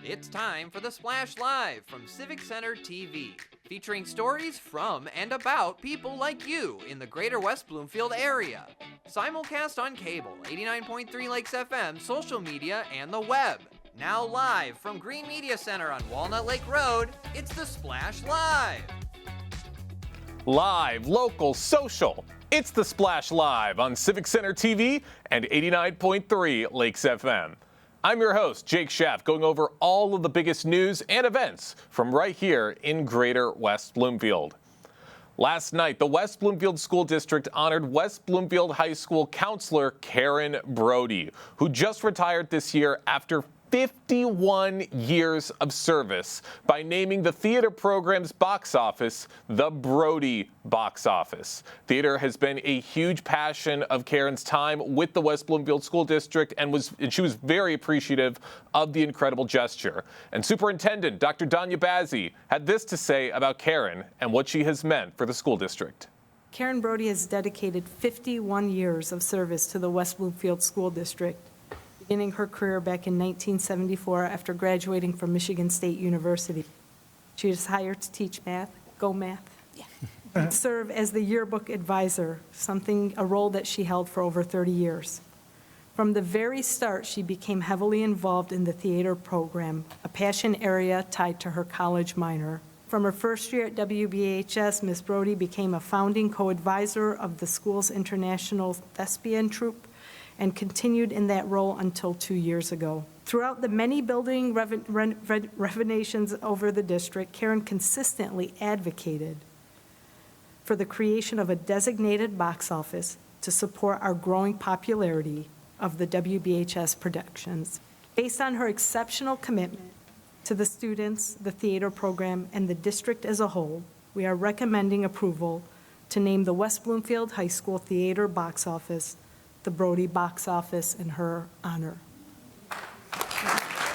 It's time for the Splash Live from Civic Center TV, featuring stories from and about people like you in the greater West Bloomfield area. Simulcast on cable, 89.3 Lakes FM, social media, and the web. Now live from Green Media Center on Walnut Lake Road, it's the Splash Live. Live, local, social. It's the Splash Live on Civic Center TV and 89.3 Lakes FM. I'm your host, Jake Schaff, going over all of the biggest news and events from right here in Greater West Bloomfield. Last night, the West Bloomfield School District honored West Bloomfield High School counselor Karen Brody, who just retired this year after 51 years of service by naming the theater program's box office the Brody Box Office. Theater has been a huge passion of Karen's time with the West Bloomfield School District, and she was very appreciative of the incredible gesture. And Superintendent Dr. Danya Bazzi had this to say about Karen and what she has meant for the school district. Karen Brody has dedicated 51 years of service to the West Bloomfield School District, beginning her career back in 1974 after graduating from Michigan State University. She was hired to teach math, go math, and serve as the yearbook advisor, a role that she held for over 30 years. From the very start, she became heavily involved in the theater program, a passion area tied to her college minor. From her first year at WBHS, Ms. Brody became a founding co-advisor of the school's international thespian troupe, and continued in that role until 2 years ago. Throughout the many building renovations over the district, Karen consistently advocated for the creation of a designated box office to support our growing popularity of the WBHS productions. Based on her exceptional commitment to the students, the theater program, and the district as a whole, we are recommending approval to name the West Bloomfield High School Theater Box Office the Brody Box Office in her honor.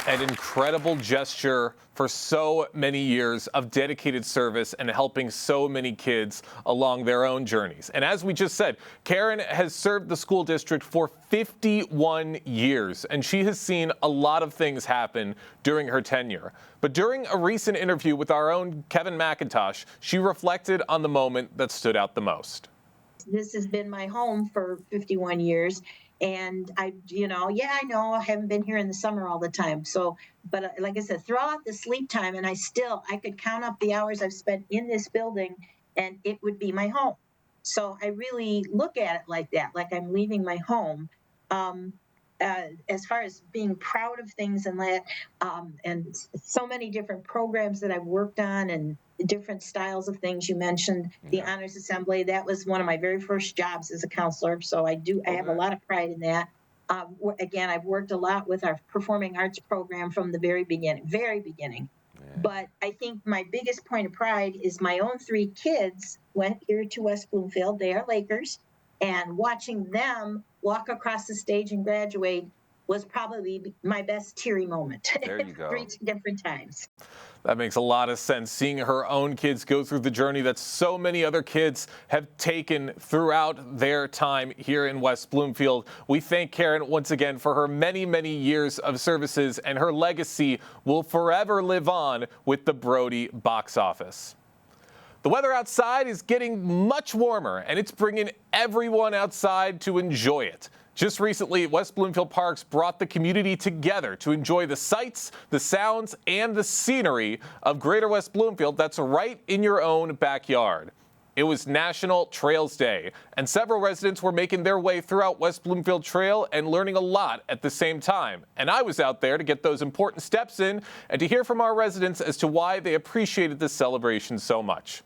An incredible gesture for so many years of dedicated service and helping so many kids along their own journeys. And as we just said, Karen has served the school district for 51 years, and she has seen a lot of things happen during her tenure. But during a recent interview with our own Kevin McIntosh, she reflected on the moment that stood out the most. This has been my home for 51 years. And I know I haven't been here in the summer all the time. So, but like I said, throw out the sleep time and I could count up the hours I've spent in this building and it would be my home. So I really look at it like that, like I'm leaving my home. As far as being proud of things and that, and so many different programs that I've worked on and different styles of things. You mentioned the Honors Assembly. That was one of my very first jobs as a counselor. So I have a lot of pride in that. Again, I've worked a lot with our performing arts program from the very beginning. Yeah. But I think my biggest point of pride is my own 3 kids went here to West Bloomfield. They are Lakers. And watching them walk across the stage and graduate was probably my best teary moment. There you go. 3 different times. That makes a lot of sense, seeing her own kids go through the journey that so many other kids have taken throughout their time here in West Bloomfield. We thank Karen once again for her many, many years of services, and her legacy will forever live on with the Brody Box Office. The weather outside is getting much warmer, and it's bringing everyone outside to enjoy it. Just recently, West Bloomfield Parks brought the community together to enjoy the sights, the sounds, and the scenery of Greater West Bloomfield that's right in your own backyard. It was National Trails Day, and several residents were making their way throughout West Bloomfield Trail and learning a lot at the same time. And I was out there to get those important steps in and to hear from our residents as to why they appreciated this celebration so much.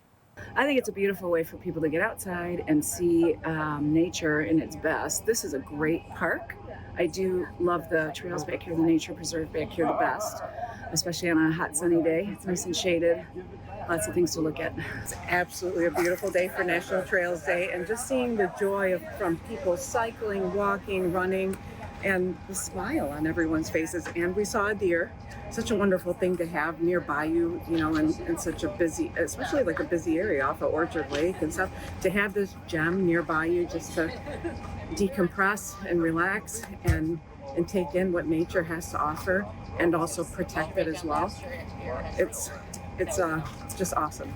I think it's a beautiful way for people to get outside and see nature in its best. This is a great park. I do love the trails back here, the nature preserve back here the best, especially on a hot sunny day. It's nice and shaded. Lots of things to look at. It's absolutely a beautiful day for National Trails Day, and just seeing the joy from people cycling, walking, running, and the smile on everyone's faces. And we saw a deer. Such a wonderful thing to have nearby you, in such a busy, especially like a busy area off of Orchard Lake and stuff, to have this gem nearby you just to decompress and relax and take in what nature has to offer. and also protect it as well. It's just awesome.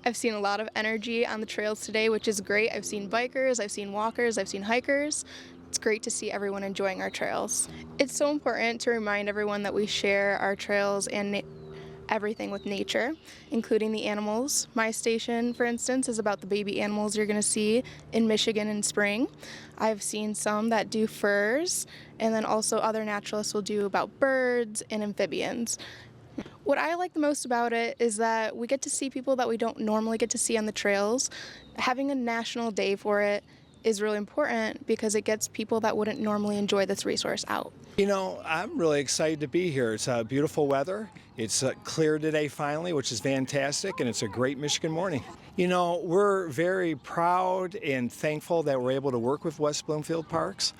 I've seen a lot of energy on the trails today, which is great. I've seen bikers, I've seen walkers, I've seen hikers. It's great to see everyone enjoying our trails. It's so important to remind everyone that we share our trails and everything with nature, including the animals. My station, for instance, is about the baby animals you're going to see in Michigan in spring. I've seen some that do furs, and then also other naturalists will do about birds and amphibians. What I like the most about it is that we get to see people that we don't normally get to see on the trails. Having a national day for it is really important because it gets people that wouldn't normally enjoy this resource out. You know, I'm really excited to be here. It's beautiful weather. It's clear today finally, which is fantastic, and it's a great Michigan morning. You know, we're very proud and thankful that we're able to work with West Bloomfield Parks.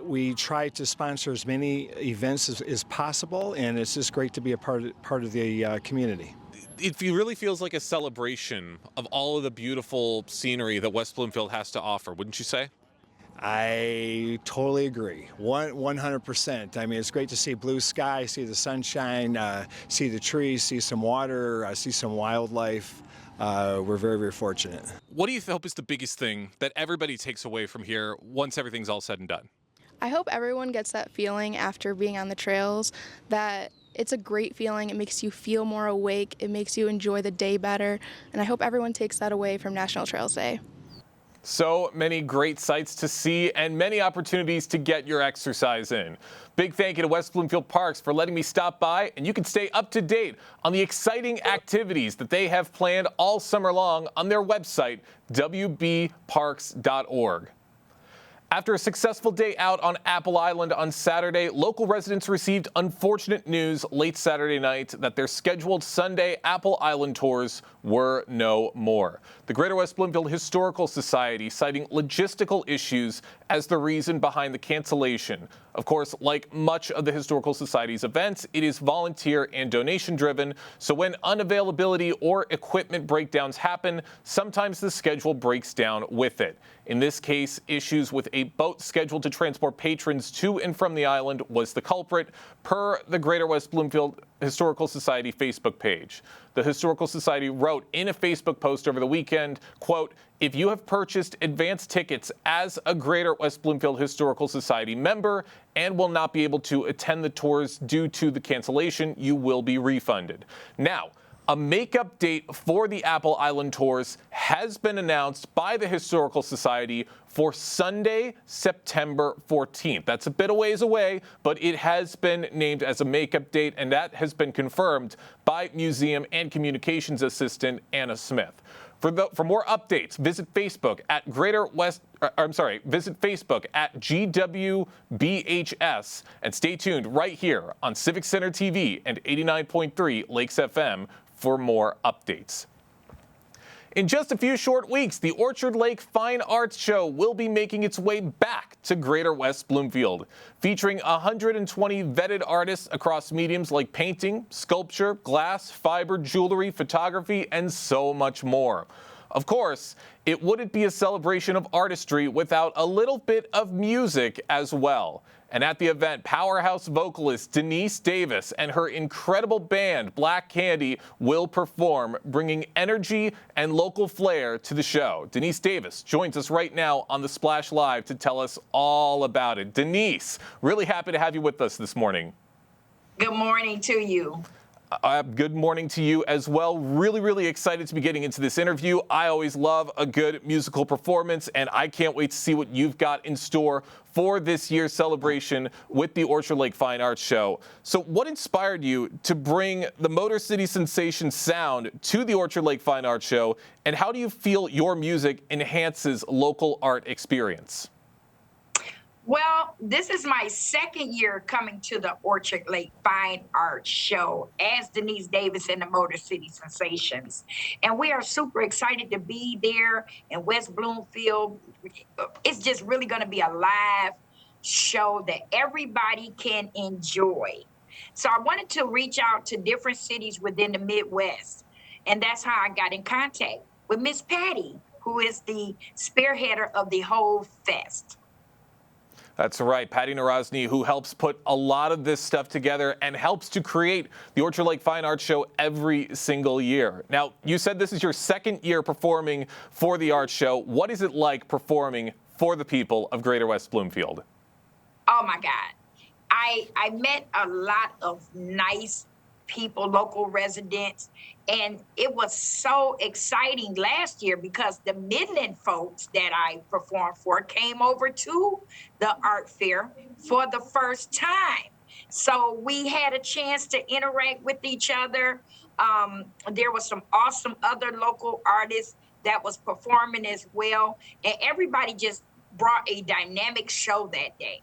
We try to sponsor as many events as possible, and it's just great to be a part of the community. It really feels like a celebration of all of the beautiful scenery that West Bloomfield has to offer, wouldn't you say? I totally agree, 100%. I mean, it's great to see blue sky, see the sunshine, see the trees, see some water, see some wildlife. We're very, very fortunate. What do you hope is the biggest thing that everybody takes away from here once everything's all said and done? I hope everyone gets that feeling after being on the trails that it's a great feeling. It makes you feel more awake. It makes you enjoy the day better. And I hope everyone takes that away from National Trails Day. So many great sights to see and many opportunities to get your exercise in. Big thank you to West Bloomfield Parks for letting me stop by, and you can stay up to date on the exciting activities that they have planned all summer long on their website, wbparks.org. After a successful day out on Apple Island on Saturday, local residents received unfortunate news late Saturday night that their scheduled Sunday Apple Island tours were no more. The Greater West Bloomfield Historical Society citing logistical issues as the reason behind the cancellation. Of course, like much of the Historical Society's events, it is volunteer and donation driven, so when unavailability or equipment breakdowns happen, sometimes the schedule breaks down with it. In this case, issues with a boat scheduled to transport patrons to and from the island was the culprit, per the Greater West Bloomfield Historical Society Facebook page. The Historical Society wrote in a Facebook post over the weekend, quote, "If you have purchased advance tickets as a Greater West Bloomfield Historical Society member and will not be able to attend the tours due to the cancellation, you will be refunded." Now, a makeup date for the Apple Island tours has been announced by the Historical Society for Sunday, September 14th. That's a bit a ways away, but it has been named as a makeup date, and that has been confirmed by Museum and Communications Assistant Anna Smith. For more updates, visit Facebook at visit Facebook at GWBHS, and stay tuned right here on Civic Center TV and 89.3 Lakes FM for more updates. In just a few short weeks, the Orchard Lake Fine Arts Show will be making its way back to Greater West Bloomfield, featuring 120 vetted artists across mediums like painting, sculpture, glass, fiber, jewelry, photography, and so much more. Of course, it wouldn't be a celebration of artistry without a little bit of music as well. And at the event, powerhouse vocalist Denise Davis and her incredible band, Black Candy, will perform, bringing energy and local flair to the show. Denise Davis joins us right now on the Splash Live to tell us all about it. Denise, really happy to have you with us this morning. Good morning to you. Good morning to you as well. Really excited to be getting into this interview. I always love a good musical performance, and I can't wait to see what you've got in store for this year's celebration with the Orchard Lake Fine Arts Show. So what inspired you to bring the Motor City Sensation sound to the Orchard Lake Fine Arts Show, and how do you feel your music enhances local art experience? Well, this is my second year coming to the Orchard Lake Fine Arts Show as Denise Davis and the Motor City Sensations. And we are super excited to be there in West Bloomfield. It's just really going to be a live show that everybody can enjoy. So I wanted to reach out to different cities within the Midwest. And that's how I got in contact with Miss Patty, who is the spearheader of the whole fest. That's right. Patty Narozny, who helps put a lot of this stuff together and helps to create the Orchard Lake Fine Arts Show every single year. Now, you said this is your second year performing for the art show. What is it like performing for the people of Greater West Bloomfield? Oh my God. I met a lot of nice people, local residents, and it was so exciting last year because the Midland folks that I performed for came over to the art fair for the first time. So we had a chance to interact with each other. There was some awesome other local artists that was performing as well, and everybody just brought a dynamic show that day.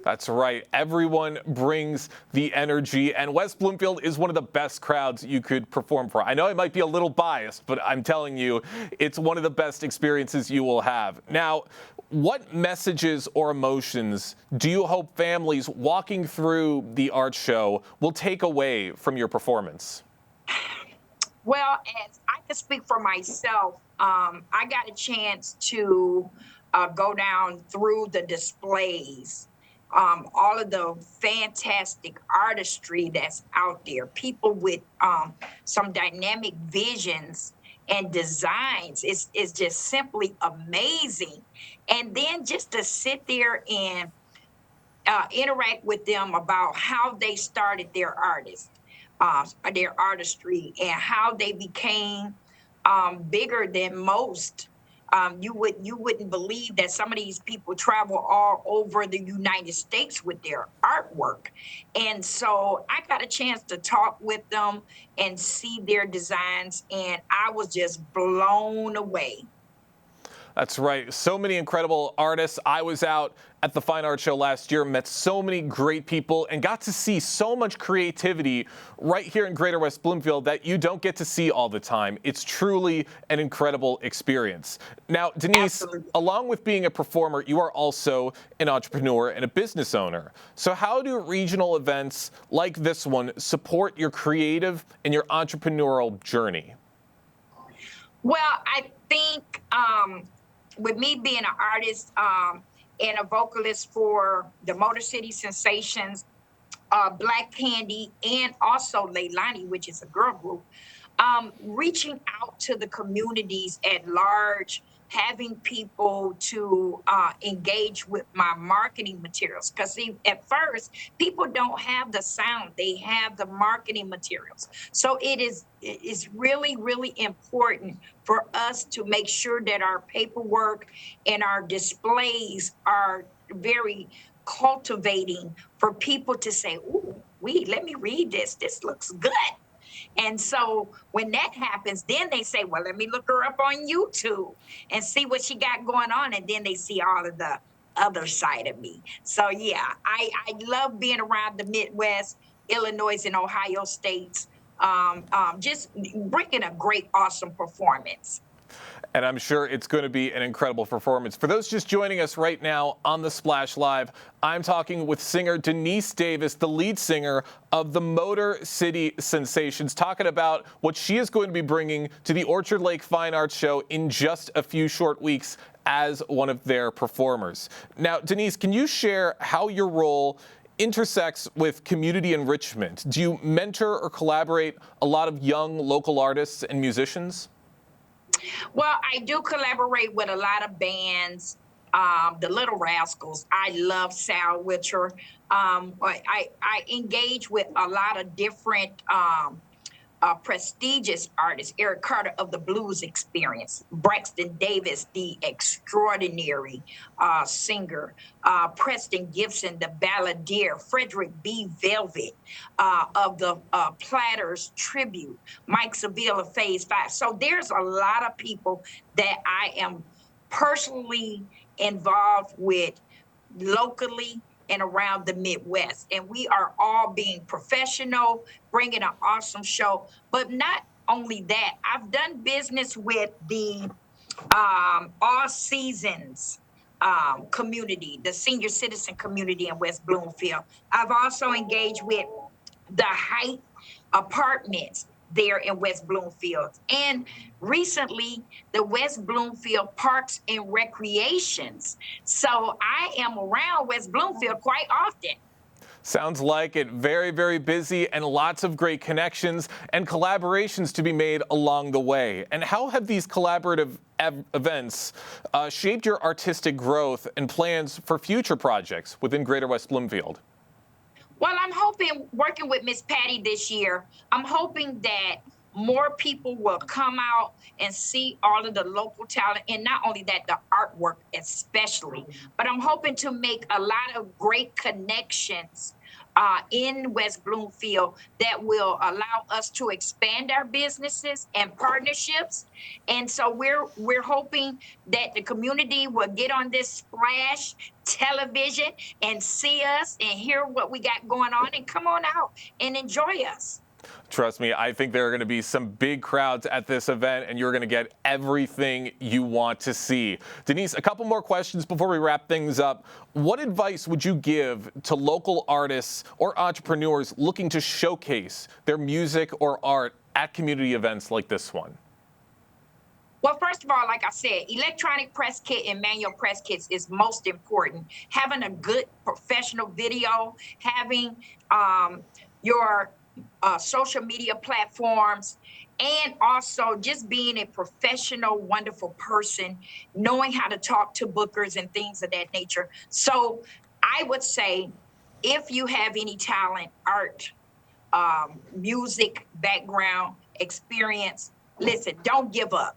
That's right. Everyone brings the energy, and West Bloomfield is one of the best crowds you could perform for. I know I might be a little biased, but I'm telling you, it's one of the best experiences you will have. Now, what messages or emotions do you hope families walking through the art show will take away from your performance? Well, as I can speak for myself, I got a chance to go down through the displays. All of the fantastic artistry that's out there, people with some dynamic visions and designs is just simply amazing. And then just to sit there and interact with them about how they started their their artistry and how they became bigger than most. You wouldn't believe that some of these people travel all over the United States with their artwork. And so I got a chance to talk with them and see their designs, and I was just blown away. That's right. So many incredible artists. I was out at the Fine Art Show last year, met so many great people, and got to see so much creativity right here in Greater West Bloomfield that you don't get to see all the time. It's truly an incredible experience. Now, Denise, Absolutely. along with being a performer, you are also an entrepreneur and a business owner. So how do regional events like this one support your creative and your entrepreneurial journey? Well, I think with me being an artist and a vocalist for the Motor City Sensations, Black Candy, and also Leilani, which is a girl group, reaching out to the communities at large, having people to engage with my marketing materials. Because at first, people don't have the sound, they have the marketing materials. So it is really, really important for us to make sure that our paperwork and our displays are very cultivating for people to say, ooh, let me read this. This looks good. And so when that happens, then they say, well, let me look her up on YouTube and see what she got going on. And then they see all of the other side of me. So, yeah, I love being around the Midwest, Illinois, and Ohio states, just bringing a great, awesome performance. And I'm sure it's going to be an incredible performance. For those just joining us right now on the Splash Live, I'm talking with singer Denise Davis, the lead singer of the Motor City Sensations, talking about what she is going to be bringing to the Orchard Lake Fine Arts Show in just a few short weeks as one of their performers. Now, Denise, can you share how your role intersects with community enrichment? Do you mentor or collaborate a lot of young local artists and musicians? Well, I do collaborate with a lot of bands, the Little Rascals. I love Sal Witcher. I engage with a lot of different prestigious artists. Eric Carter of the Blues Experience, Braxton Davis, the extraordinary singer, Preston Gibson, the balladeer, Frederick B. Velvet of the Platters Tribute, Mike Seville of Phase 5. So there's a lot of people that I am personally involved with locally and around the Midwest. And we are all being professional, bringing an awesome show. But not only that, I've done business with the All Seasons community, the senior citizen community in West Bloomfield. I've also engaged with the Height Apartments there in West Bloomfield. And recently, the West Bloomfield Parks and Recreations. So I am around West Bloomfield quite often. Sounds like it. Very, very busy and lots of great connections and collaborations to be made along the way. And how have these collaborative events shaped your artistic growth and plans for future projects within Greater West Bloomfield? Well, I'm hoping, working with Miss Patty this year, I'm hoping that more people will come out and see all of the local talent, and not only that, the artwork especially. But I'm hoping to make a lot of great connections in West Bloomfield that will allow us to expand our businesses and partnerships. And so we're hoping that the community will get on this Splash television and see us and hear what we got going on and come on out and enjoy us. Trust me, I think there are going to be some big crowds at this event, and you're going to get everything you want to see. Denise, a couple more questions before we wrap things up. What advice would you give to local artists or entrepreneurs looking to showcase their music or art at community events like this one? Well, first of all, like I said, electronic press kit and manual press kits is most important. Having a good professional video, having your social media platforms, and also just being a professional, wonderful person, knowing how to talk to bookers and things of that nature. So I would say, if you have any talent, art, music, background, experience, listen, don't give up.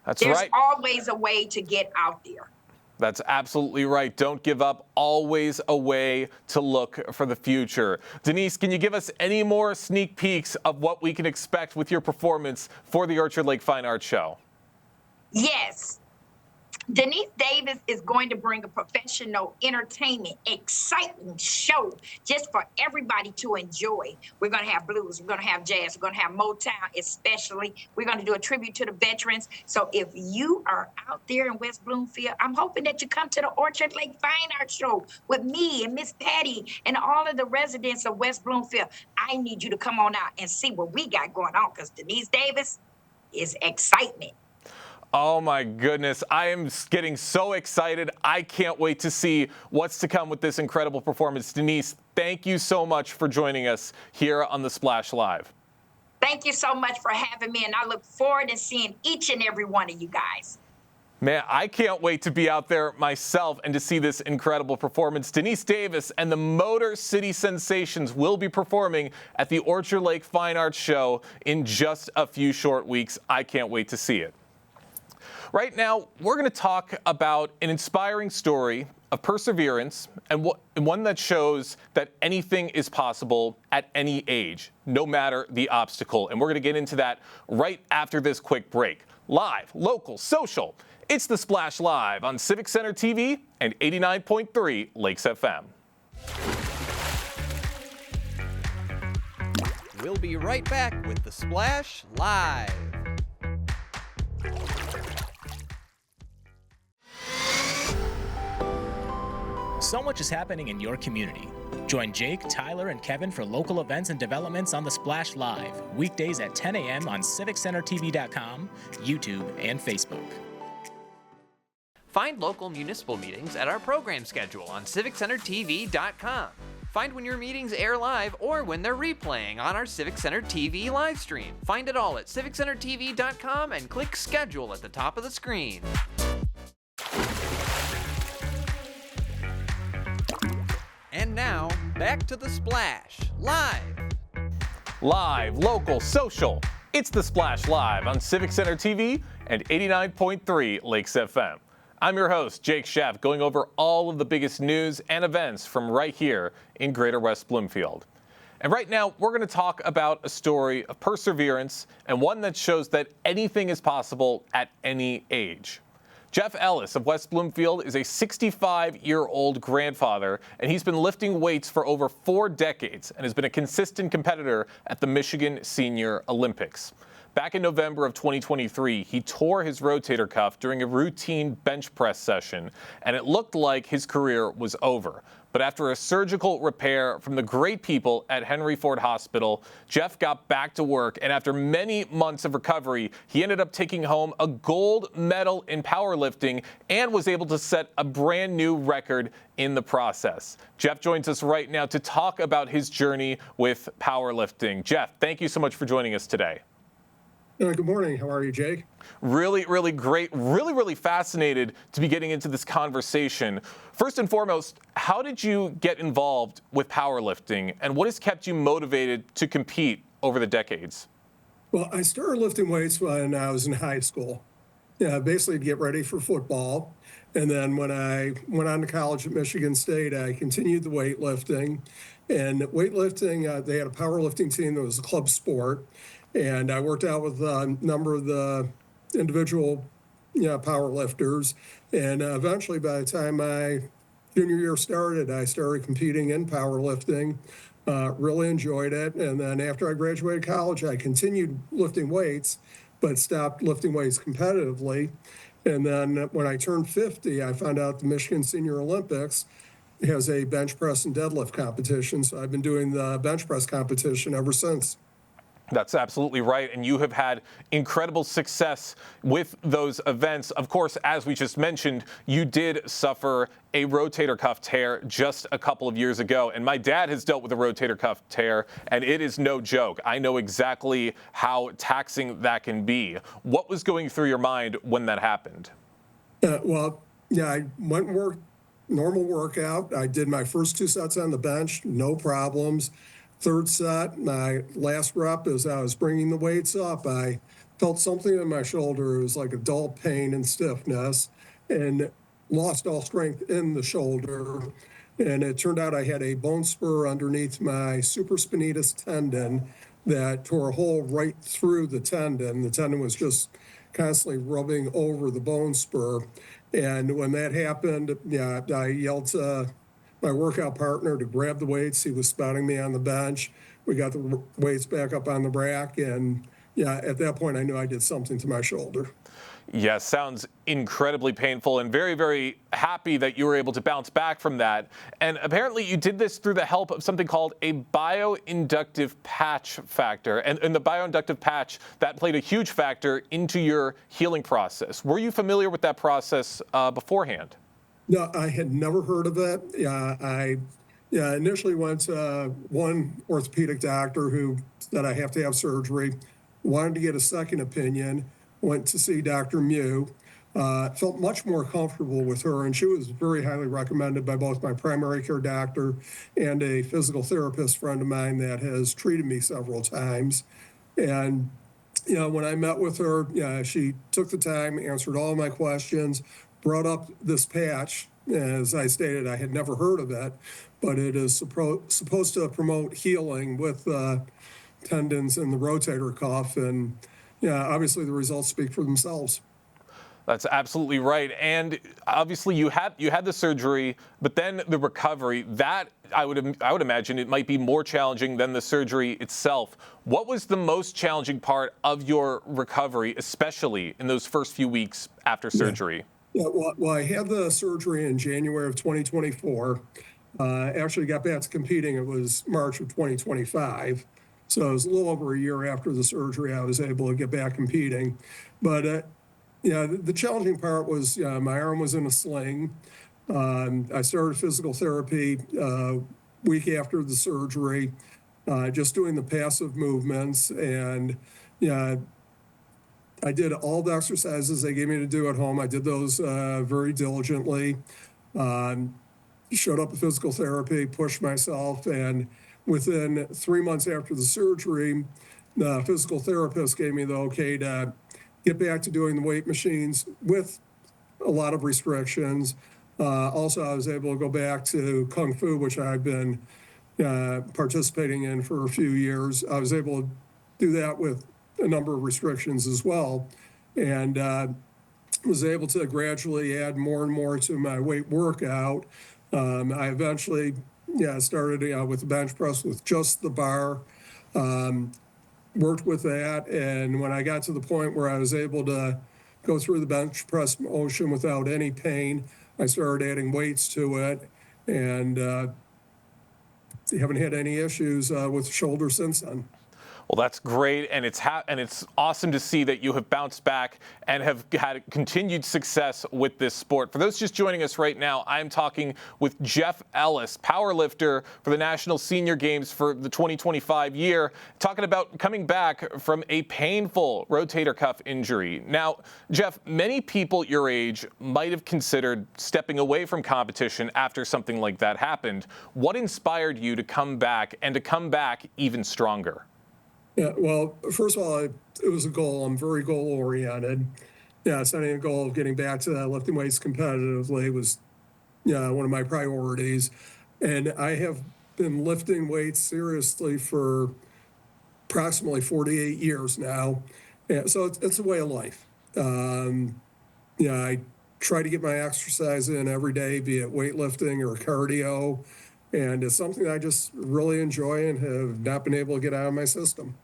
That's There's right. always a way to get out there. That's absolutely right. Don't give up. Always a way to look for the future. Denise, can you give us any more sneak peeks of what we can expect with your performance for the Orchard Lake Fine Arts Show? Yes. Denise Davis is going to bring a professional, entertainment, exciting show just for everybody to enjoy. We're going to have blues, we're going to have jazz, we're going to have Motown especially. We're going to do a tribute to the veterans. So if you are out there in West Bloomfield, I'm hoping that you come to the Orchard Lake Fine Arts Show with me and Miss Patty and all of the residents of West Bloomfield. I need you to come on out and see what we got going on, because Denise Davis is excitement. Oh my goodness, I am getting so excited. I can't wait to see what's to come with this incredible performance. Denise, thank you so much for joining us here on the Splash Live. Thank you so much for having me, and I look forward to seeing each and every one of you guys. Man, I can't wait to be out there myself and to see this incredible performance. Denise Davis and the Motor City Sensations will be performing at the Orchard Lake Fine Arts Show in just a few short weeks. I can't wait to see it. Right now, we're going to talk about an inspiring story of perseverance and one that shows that anything is possible at any age, no matter the obstacle. And we're going to get into that right after this quick break. Live, local, social. It's the Splash Live on Civic Center TV and 89.3 Lakes FM. We'll be right back with the Splash Live. So much is happening in your community. Join Jake, Tyler, and Kevin for local events and developments on the Splash Live, weekdays at 10 a.m. on CivicCenterTV.com, YouTube, and Facebook. Find local municipal meetings at our program schedule on CivicCenterTV.com. Find when your meetings air live or when they're replaying on our Civic Center TV live stream. Find it all at CivicCenterTV.com and click Schedule at the top of the screen. And now, back to the Splash Live. Live, local, social. It's the Splash Live on Civic Center TV and 89.3 Lakes FM. I'm your host, Jake Schaff, going over all of the biggest news and events from right here in Greater West Bloomfield. And right now, we're going to talk about a story of perseverance and one that shows that anything is possible at any age. Jeff Ellis of West Bloomfield is a 65-year-old grandfather, and he's been lifting weights for over 4 decades and has been a consistent competitor at the Michigan Senior Olympics. Back in November of 2023, he tore his rotator cuff during a routine bench press session, and it looked like his career was over. but after a surgical repair from the great people at Henry Ford Hospital, Jeff got back to work, and after many months of recovery, he ended up taking home a gold medal in powerlifting and was able to set a brand new record in the process. Jeff joins us right now to talk about his journey with powerlifting. Jeff, thank you so much for joining us today. Good morning. How are you, Jake? Really, really great. Really fascinated to be getting into this conversation. First and foremost, how did you get involved with powerlifting, and what has kept you motivated to compete over the decades? Well, I started lifting weights when I was in high school, basically to get ready for football. And then when I went on to college at Michigan State, I continued the weightlifting. And weightlifting, they had a powerlifting team that was a club sport. And I worked out with a number of the individual power lifters. And eventually, by the time my junior year started, I started competing in powerlifting. Really enjoyed it. And then after I graduated college, I continued lifting weights, but stopped lifting weights competitively. And then when I turned 50, I found out the Michigan Senior Olympics has a bench press and deadlift competition. So I've been doing the bench press competition ever since. That's absolutely right. And you have had incredible success with those events. Of course, as we just mentioned, you did suffer a rotator cuff tear just a couple of years ago. And my dad has dealt with a rotator cuff tear, and it is no joke. I know exactly how taxing that can be. What was going through your mind when that happened? I went and worked normal workout. I did my first 2 sets on the bench, no problems. Third set, my last rep, as I was bringing the weights up, I felt something in my shoulder. It was like a dull pain and stiffness, and lost all strength in the shoulder. And it turned out I had a bone spur underneath my supraspinatus tendon that tore a hole right through the tendon. The tendon was just constantly rubbing over the bone spur. And when that happened, I yelled to my workout partner to grab the weights. He was spotting me on the bench. We got the weights back up on the rack, and at that point I knew I did something to my shoulder. Yes, sounds incredibly painful, and very happy that you were able to bounce back from that. And apparently you did this through the help of something called a bioinductive patch factor. And the bioinductive patch, that played a huge factor into your healing process. Were you familiar with that process beforehand? No, I had never heard of it. I initially went to one orthopedic doctor who said I have to have surgery. Wanted to get a second opinion. Went to see Dr. Mew. Felt much more comfortable with her, and she was very highly recommended by both my primary care doctor and a physical therapist friend of mine that has treated me several times. And when I met with her, she took the time, answered all my questions, brought up this patch. As I stated, I had never heard of it, but it is supposed to promote healing with tendons in the rotator cuff, and obviously the results speak for themselves. That's absolutely right. And obviously you had the surgery, but then the recovery, that I would imagine it might be more challenging than the surgery itself. What was the most challenging part of your recovery, especially in those first few weeks after surgery? Well, I had the surgery in January of 2024. Actually got back to competing. It was March of 2025. So it was a little over a year after the surgery I was able to get back competing. But the challenging part was my arm was in a sling. I started physical therapy week after the surgery, just doing the passive movements. And I did all the exercises they gave me to do at home. I did those very diligently. Showed up at physical therapy, pushed myself, and within 3 months after the surgery, the physical therapist gave me the okay to get back to doing the weight machines with a lot of restrictions. Also, I was able to go back to Kung Fu, which I've been participating in for a few years. I was able to do that with a number of restrictions as well, and was able to gradually add more and more to my weight workout. I eventually started with the bench press with just the bar, worked with that, and when I got to the point where I was able to go through the bench press motion without any pain, I started adding weights to it, and haven't had any issues with the shoulder since then. Well, that's great, and it's awesome to see that you have bounced back and have had continued success with this sport. For those just joining us right now, I'm talking with Jeff Ellis, powerlifter for the National Senior Games for the 2025 year, talking about coming back from a painful rotator cuff injury. Now, Jeff, many people your age might have considered stepping away from competition after something like that happened. What inspired you to come back and to come back even stronger? Yeah, well, first of all, it was a goal. I'm very goal-oriented. Yeah, setting a goal of getting back to lifting weights competitively was, one of my priorities. And I have been lifting weights seriously for approximately 48 years now. Yeah, so it's a way of life. I try to get my exercise in every day, be it weightlifting or cardio. And it's something I just really enjoy and have not been able to get out of my system.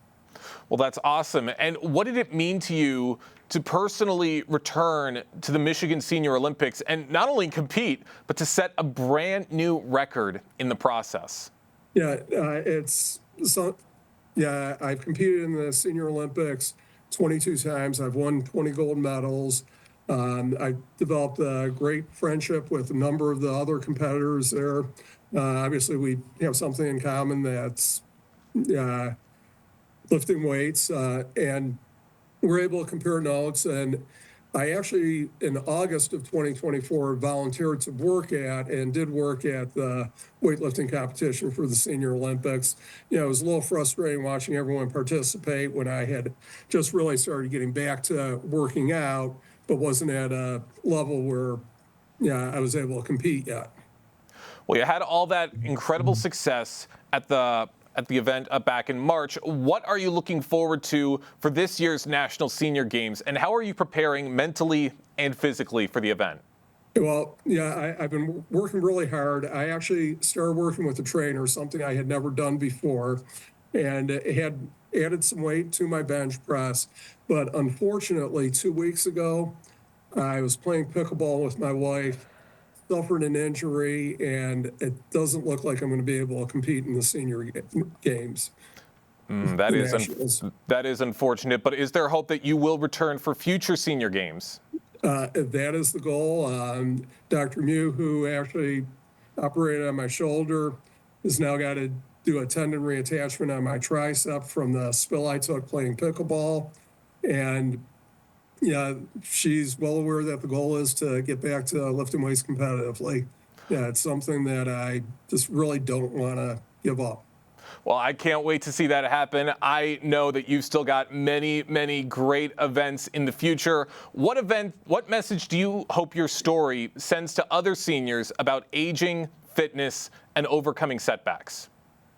Well, that's awesome. And what did it mean to you to personally return to the Michigan Senior Olympics and not only compete, but to set a brand new record in the process? Yeah, I've competed in the Senior Olympics 22 times. I've won 20 gold medals. I've developed a great friendship with a number of the other competitors there. Obviously, we have something in common that's lifting weights, and we're able to compare notes. And I actually, in August of 2024, volunteered to work at the weightlifting competition for the Senior Olympics. It was a little frustrating watching everyone participate when I had just really started getting back to working out, but wasn't at a level where, I was able to compete yet. Well, you had all that incredible success at the event back in March. What are you looking forward to for this year's National Senior Games, and how are you preparing mentally and physically for the event? Well, I've been working really hard. I actually started working with a trainer, something I had never done before, and had added some weight to my bench press. But unfortunately, 2 weeks ago, I was playing pickleball with my wife, suffered an injury, and it doesn't look like I'm going to be able to compete in the Senior Games. That is unfortunate, but is there hope that you will return for future Senior Games? That is the goal. Dr. Mew, who actually operated on my shoulder, has now got to do a tendon reattachment on my tricep from the spill I took playing pickleball. And she's well aware that the goal is to get back to lifting weights competitively. Yeah, it's something that I just really don't want to give up. Well, I can't wait to see that happen. I know that you've still got many, many great events in the future. What message do you hope your story sends to other seniors about aging, fitness, and overcoming setbacks?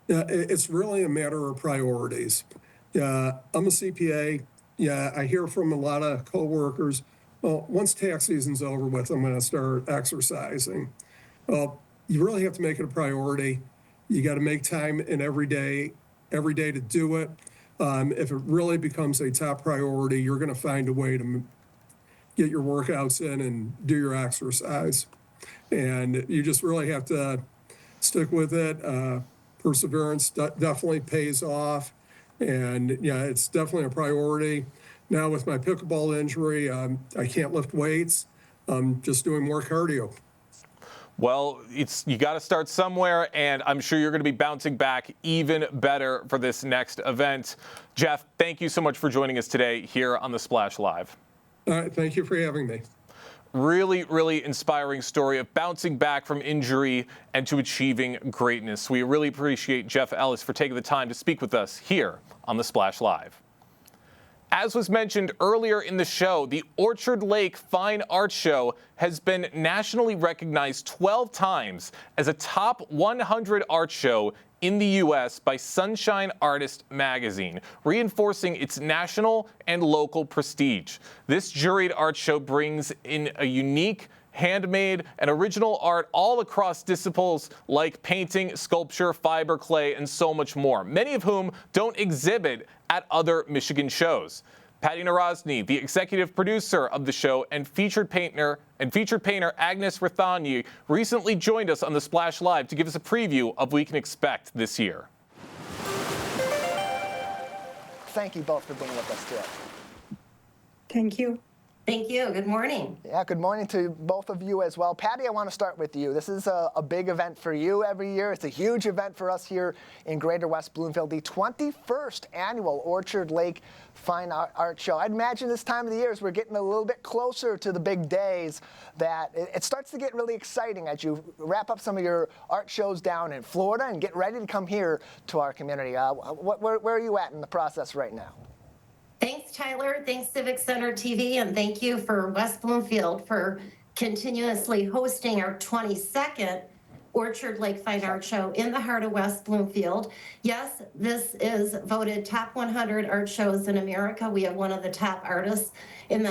Yeah, it's really a matter of priorities. Yeah, I'm a CPA. Yeah, I hear from a lot of coworkers, well, once tax season's over with, I'm going to start exercising. Well, you really have to make it a priority. You got to make time in every day to do it. If it really becomes a top priority, you're going to find a way to get your workouts in and do your exercise. And you just really have to stick with it. Perseverance definitely pays off. And it's definitely a priority. Now with my pickleball injury, I can't lift weights. I'm just doing more cardio. Well, you got to start somewhere, and I'm sure you're going to be bouncing back even better for this next event. Jeff, thank you so much for joining us today here on the Splash Live. All right, thank you for having me. Really, really inspiring story of bouncing back from injury and to achieving greatness. We really appreciate Jeff Ellis for taking the time to speak with us here on the Splash Live. As was mentioned earlier in the show, the Orchard Lake Fine Arts Show has been nationally recognized 12 times as a top 100 art show in the U.S. by Sunshine Artist magazine, reinforcing its national and local prestige. This juried art show brings in a unique, handmade, and original art all across disciplines like painting, sculpture, fiber, clay, and so much more, many of whom don't exhibit at other Michigan shows. Patty Narozny, the executive producer of the show and featured painter Agnes Rathanye, recently joined us on the Splash Live to give us a preview of what we can expect this year. Thank you both for being with us today. Thank you. Thank you. Good morning. Yeah, good morning to both of you as well. Patty, I want to start with you. This is a big event for you every year. It's a huge event for us here in Greater West Bloomfield, the 21st annual Orchard Lake Fine Art Show. I'd imagine this time of the year, as we're getting a little bit closer to the big days, that it starts to get really exciting as you wrap up some of your art shows down in Florida and get ready to come here to our community. Where are you at in the process right now? Thanks, Tyler. Thanks, Civic Center TV, and thank you for West Bloomfield for continuously hosting our 22nd Orchard Lake Fine Art Show in the heart of West Bloomfield. Yes, this is voted top 100 art shows in America. We have one of the top artists in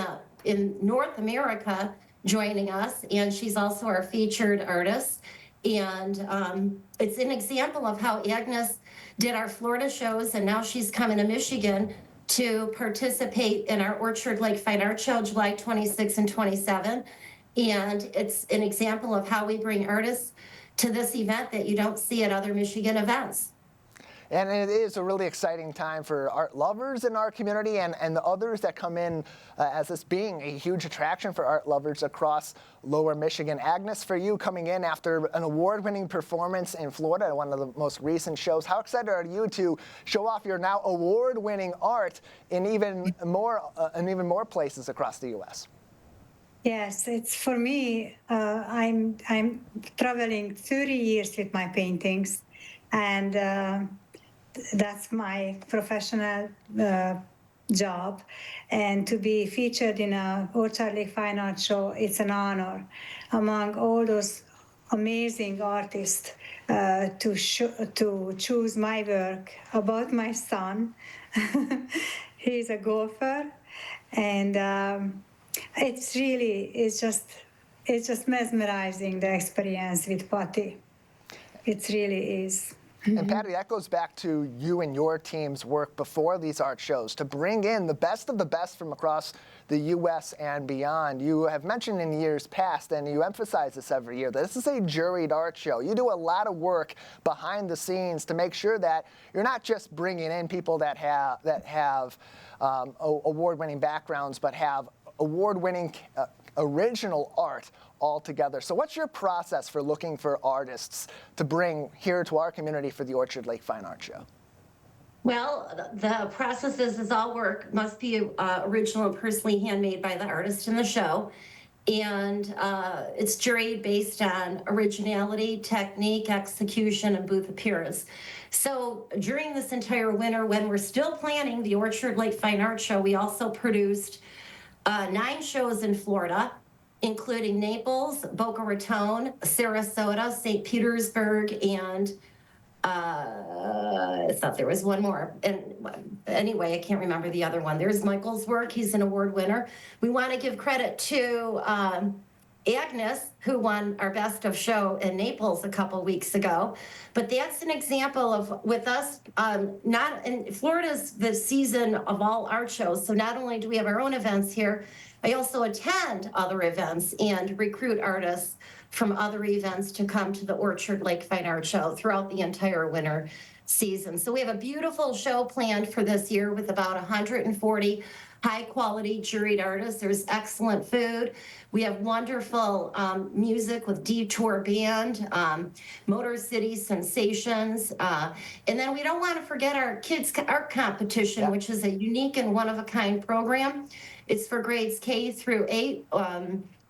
North America joining us, and she's also our featured artist. And it's an example of how Agnes did our Florida shows, and now she's coming to Michigan to participate in our Orchard Lake Fine Art Show, July 26 and 27. And it's an example of how we bring artists to this event that you don't see at other Michigan events. And it is a really exciting time for art lovers in our community and the others that come in as this being a huge attraction for art lovers across Lower Michigan. Agnes, for you coming in after an award-winning performance in Florida, one of the most recent shows, how excited are you to show off your now award-winning art in even more places across the U.S.? Yes, it's for me. I'm traveling 30 years with my paintings, and that's my professional job. And to be featured in a Orchard Lake Fine Art Show, it's an honor among all those amazing artists to choose my work about my son. He's a golfer, and it's just mesmerizing, the experience with Patty. It really is. And Patty, that goes back to you and your team's work before these art shows to bring in the best of the best from across the U.S. and beyond. You have mentioned in years past, and you emphasize this every year, that this is a juried art show. You do a lot of work behind the scenes to make sure that you're not just bringing in people that have award-winning backgrounds, but have award-winning original art altogether. So what's your process for looking for artists to bring here to our community for the Orchard Lake Fine Art Show? Well, the process is all work must be original and personally handmade by the artist in the show. And it's juried based on originality, technique, execution, and booth appearance. So during this entire winter, when we're still planning the Orchard Lake Fine Art Show, we also produced 9 shows in Florida, including Naples, Boca Raton, Sarasota, St. Petersburg, and I thought there was one more. And anyway, I can't remember the other one. There's Michael's work. He's an award winner. We want to give credit to Agnes, who won our Best of Show in Naples a couple weeks ago. But that's an example of, with us, Florida's the season of all art shows. So not only do we have our own events here, I also attend other events and recruit artists from other events to come to the Orchard Lake Fine Art Show throughout the entire winter season. So we have a beautiful show planned for this year with about 140 high-quality juried artists. There's excellent food. We have wonderful music with Detour Band, Motor City Sensations. And then we don't want to forget our kids' art competition, which is a unique and one-of-a-kind program. It's for grades K through 8.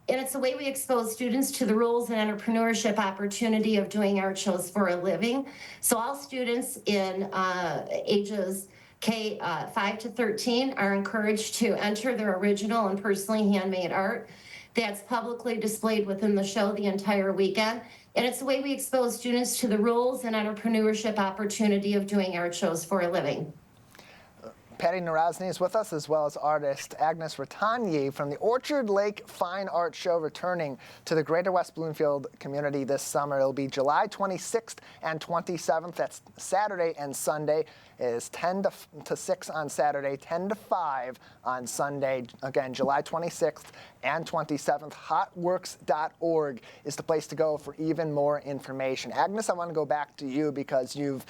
And it's a way we expose students to the rules and entrepreneurship opportunity of doing art shows for a living. So all students in ages K 5 to 13 are encouraged to enter their original and personally handmade art that's publicly displayed within the show the entire weekend. And it's a way we expose students to the rules and entrepreneurship opportunity of doing art shows for a living. Patty Narozny is with us, as well as artist Agnes Rathanye from the Orchard Lake Fine Art Show, returning to the Greater West Bloomfield community this summer. It'll be July 26th and 27th. That's Saturday and Sunday. is 10 to 6 on Saturday, 10 to 5 on Sunday. Again, July 26th and 27th. Hotworks.org is the place to go for even more information. Agnes, I want to go back to you because you've,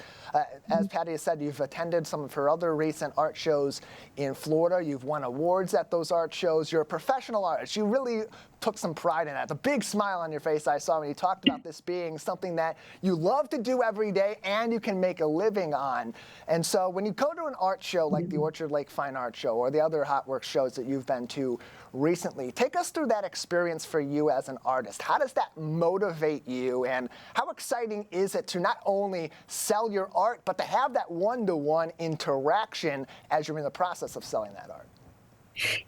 as Patty has said, you've attended some of her other recent art shows in Florida. You've won awards at those art shows. You're a professional artist. You really took some pride in that. The big smile on your face I saw when you talked about this being something that you love to do every day and you can make a living on. And so when you go to an art show like the Orchard Lake Fine Art Show or the other Hotworks shows that you've been to recently, take us through that experience for you as an artist. How does that motivate you, and how exciting is it to not only sell your art, but to have that one-to-one interaction as you're in the process of selling that art?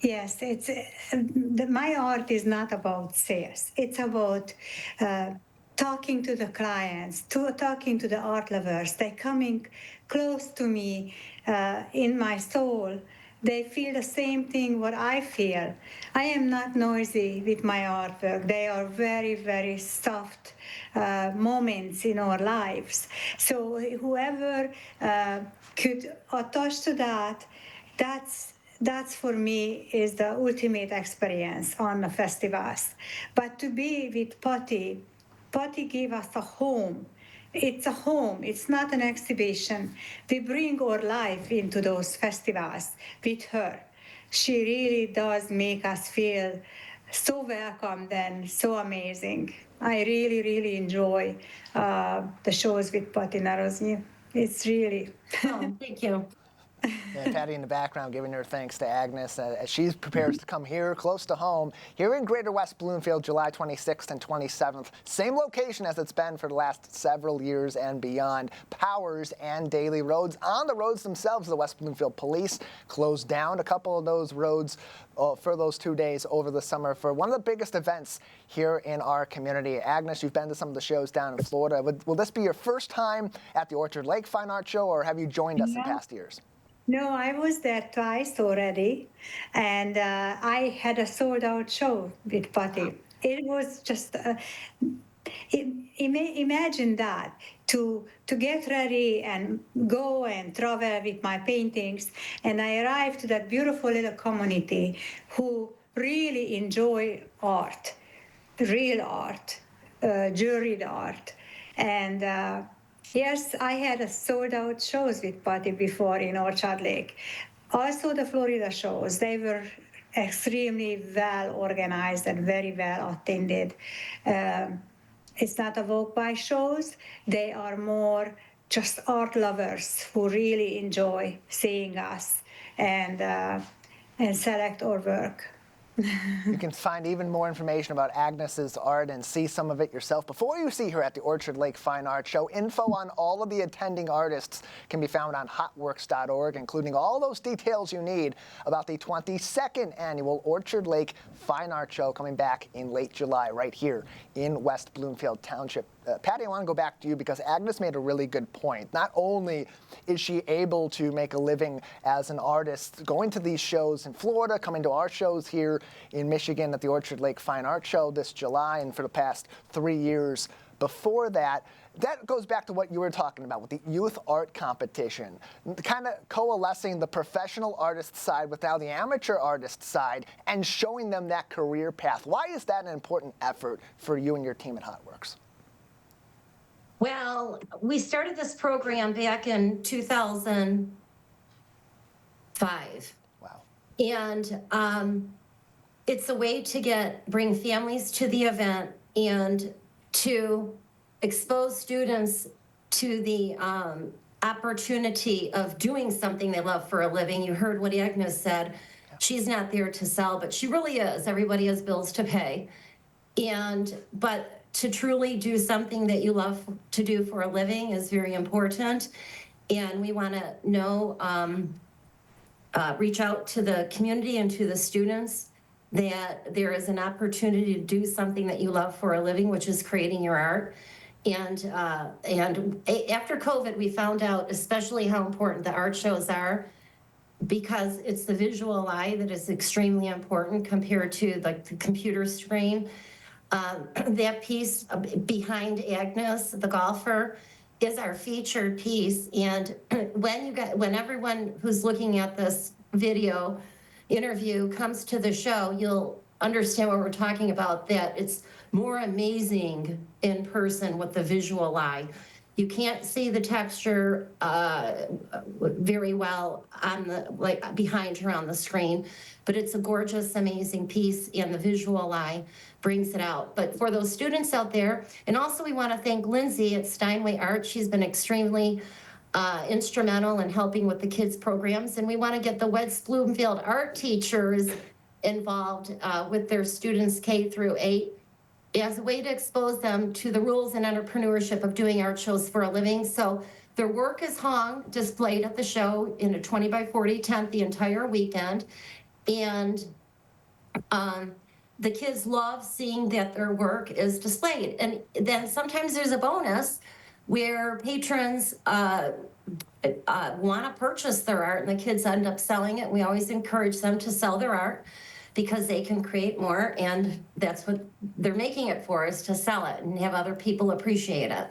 Yes, my art is not about sales. It's about talking to the clients, talking to the art lovers. They're coming close to me in my soul. They feel the same thing what I feel. I am not noisy with my artwork. They are very, very soft moments in our lives. So whoever could attach to that, that's for me is the ultimate experience on the festivals. But to be with Patty gave us a home. It's a home. It's not an exhibition. We bring our life into those festivals with her. She really does make us feel so welcomed and so amazing. I really, really enjoy the shows with Patty Narozny. It's really... Oh, thank you. And Patty in the background giving her thanks to Agnes as she prepares to come here close to home, here in Greater West Bloomfield, July 26th and 27th. Same location as it's been for the last several years and beyond. Powers and Daily roads. On the roads themselves, the West Bloomfield Police closed down a couple of those roads for those 2 days over the summer for one of the biggest events here in our community. Agnes, you've been to some of the shows down in Florida. Will this be your first time at the Orchard Lake Fine Art Show, or have you joined us in past years? No, I was there twice already, and I had a sold-out show with Patty. It was just, imagine that, to get ready and go and travel with my paintings, and I arrived to that beautiful little community who really enjoy art, real art, juried art, and yes, I had a sold-out shows with Patty before in Orchard Lake. Also the Florida shows, they were extremely well organized and very well attended. It's not a walk-by shows. They are more just art lovers who really enjoy seeing us and select our work. You can find even more information about Agnes's art and see some of it yourself before you see her at the Orchard Lake Fine Art Show. Info on all of the attending artists can be found on hotworks.org, including all those details you need about the 22nd annual Orchard Lake Fine Art Show coming back in late July right here in West Bloomfield Township. Patty, I want to go back to you because Agnes made a really good point. Not only is she able to make a living as an artist, going to these shows in Florida, coming to our shows here in Michigan at the Orchard Lake Fine Art Show this July, and for the past 3 years before that, that goes back to what you were talking about with the youth art competition, kind of coalescing the professional artist side with now the amateur artist side and showing them that career path. Why is that an important effort for you and your team at Hotworks? Well, we started this program back in 2005. Wow. And it's a way to bring families to the event and to expose students to the opportunity of doing something they love for a living. You heard what Agnes said. She's not there to sell, but she really is. Everybody has bills to pay. But to truly do something that you love to do for a living is very important. And we want to reach out to the community and to the students that there is an opportunity to do something that you love for a living, which is creating your art. And after COVID, we found out especially how important the art shows are, because it's the visual eye that is extremely important compared to like the computer screen. That piece behind Agnes, the golfer, is our featured piece. And when everyone who's looking at this video interview comes to the show, you'll understand what we're talking about, that it's more amazing in person with the visual eye. You can't see the texture very well behind her on the screen, but it's a gorgeous, amazing piece, and the visual eye brings it out. But for those students out there, and also we want to thank Lindsay at Steinway Art. She's been extremely instrumental in helping with the kids' programs, and we want to get the West Bloomfield art teachers involved with their students K through 8 as a way to expose them to the rules and entrepreneurship of doing art shows for a living. So their work is displayed at the show in a 20 by 40 tent the entire weekend. And the kids love seeing that their work is displayed. And then sometimes there's a bonus where patrons want to purchase their art and the kids end up selling it. We always encourage them to sell their art because they can create more, and that's what they're making it for, is to sell it and have other people appreciate it.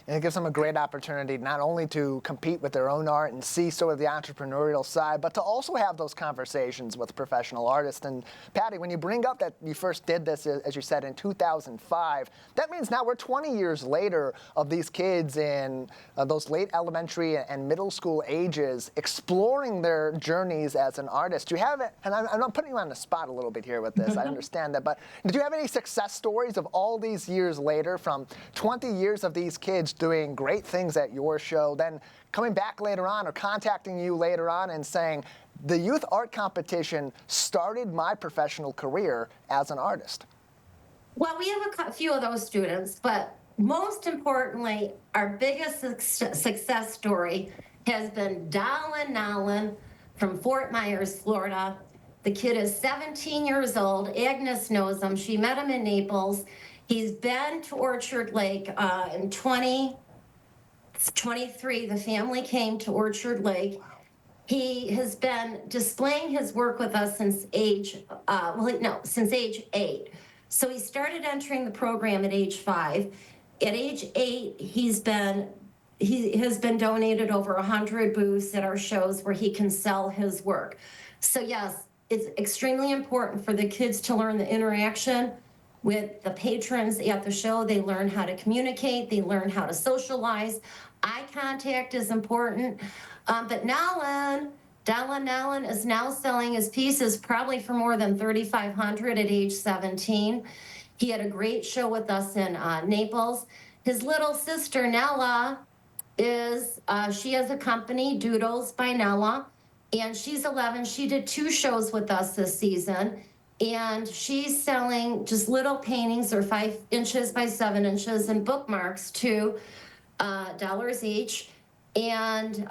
And it gives them a great opportunity not only to compete with their own art and see sort of the entrepreneurial side, but to also have those conversations with professional artists. And Patty, when you bring up that you first did this, as you said, in 2005, that means now we're 20 years later of these kids in those late elementary and middle school ages exploring their journeys as an artist. Do you have, and I'm putting you on the spot a little bit here with this, I understand that, but do you have any success stories of all these years later, from 20 years of these kids doing great things at your show, then coming back later on or contacting you later on and saying, the youth art competition started my professional career as an artist? Well, we have a few of those students, but most importantly, our biggest success story has been Dallin Nowlin from Fort Myers, Florida. The kid is 17 years old. Agnes knows him. She met him in Naples. He's been to Orchard Lake in 2023. The family came to Orchard Lake. He has been displaying his work with us since age 8. So he started entering the program at age 5. At age 8, he has been donated over 100 booths at our shows where he can sell his work. So yes, it's extremely important for the kids to learn the interaction with the patrons at the show. They learn how to communicate, they learn how to socialize. Eye contact is important. But Dallin Nowlin is now selling his pieces probably for more than $3,500 at age 17. He had a great show with us in Naples. His little sister, Nella, she has a company, Doodles by Nella, and she's 11. She did 2 shows with us this season. And she's selling just little paintings, or 5 inches by 7 inches, and bookmarks, $2 each. And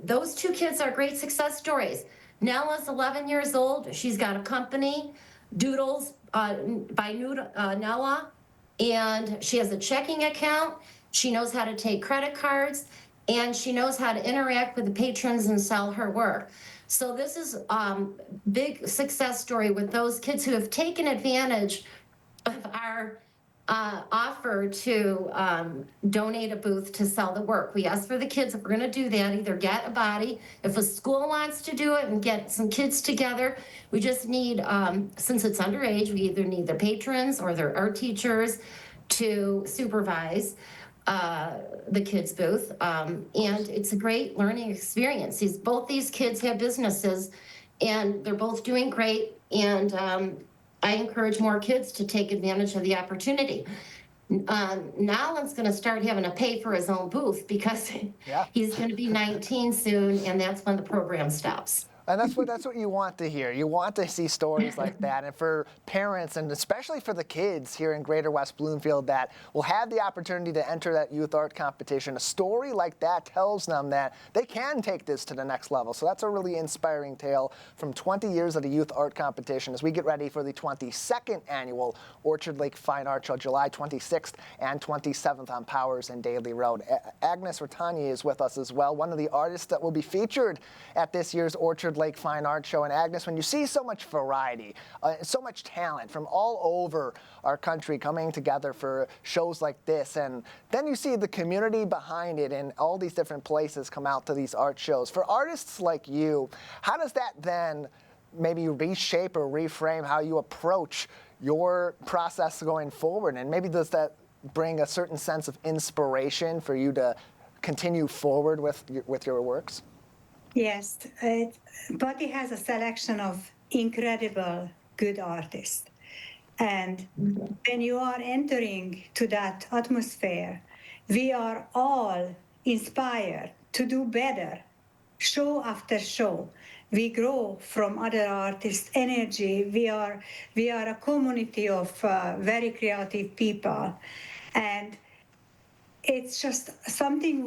those 2 kids are great success stories. Nella's 11 years old. She's got a company, Doodles by Nella, and she has a checking account. She knows how to take credit cards, and she knows how to interact with the patrons and sell her work. So this is big success story with those kids who have taken advantage of our offer to donate a booth to sell the work. We ask for the kids, if we're going to do that, either get a body. If a school wants to do it and get some kids together, we just need, since it's underage, we either need their patrons or their art teachers to supervise the kids booth, and it's a great learning experience. Both these kids have businesses, and they're both doing great, and I encourage more kids to take advantage of the opportunity. Nolan's going to start having to pay for his own booth because he's going to be 19 soon, and that's when the program stops. And that's what you want to hear. You want to see stories like that. And for parents, and especially for the kids here in Greater West Bloomfield that will have the opportunity to enter that youth art competition, a story like that tells them that they can take this to the next level. So that's a really inspiring tale from 20 years of the youth art competition as we get ready for the 22nd annual Orchard Lake Fine Art Show, July 26th and 27th on Powers and Daly Road. Agnes Rattani is with us as well, one of the artists that will be featured at this year's Orchard Lake Fine Art Show. And Agnes, when you see so much variety, so much talent from all over our country coming together for shows like this, and then you see the community behind it and all these different places come out to these art shows. For artists like you, how does that then maybe reshape or reframe how you approach your process going forward? And maybe does that bring a certain sense of inspiration for you to continue forward with your works? Yes, Buddy has a selection of incredible good artists. And when you are entering to that atmosphere, we are all inspired to do better, show after show. We grow from other artists' energy. We are a community of very creative people. And it's just something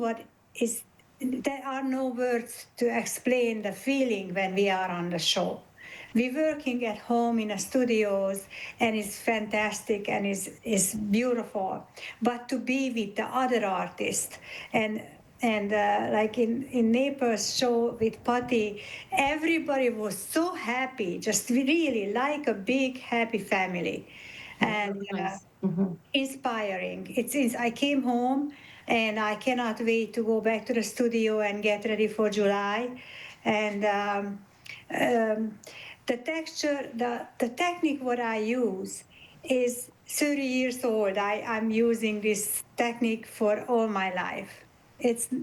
there are no words to explain the feeling when we are on the show. We're working at home in the studios, and it's fantastic and it's beautiful. But to be with the other artists and like in Naples show with Patty, everybody was so happy, just really like a big happy family, and inspiring. I came home and I cannot wait to go back to the studio and get ready for July, and the texture, the technique what I use is 30 years old. I'm using this technique for all my life.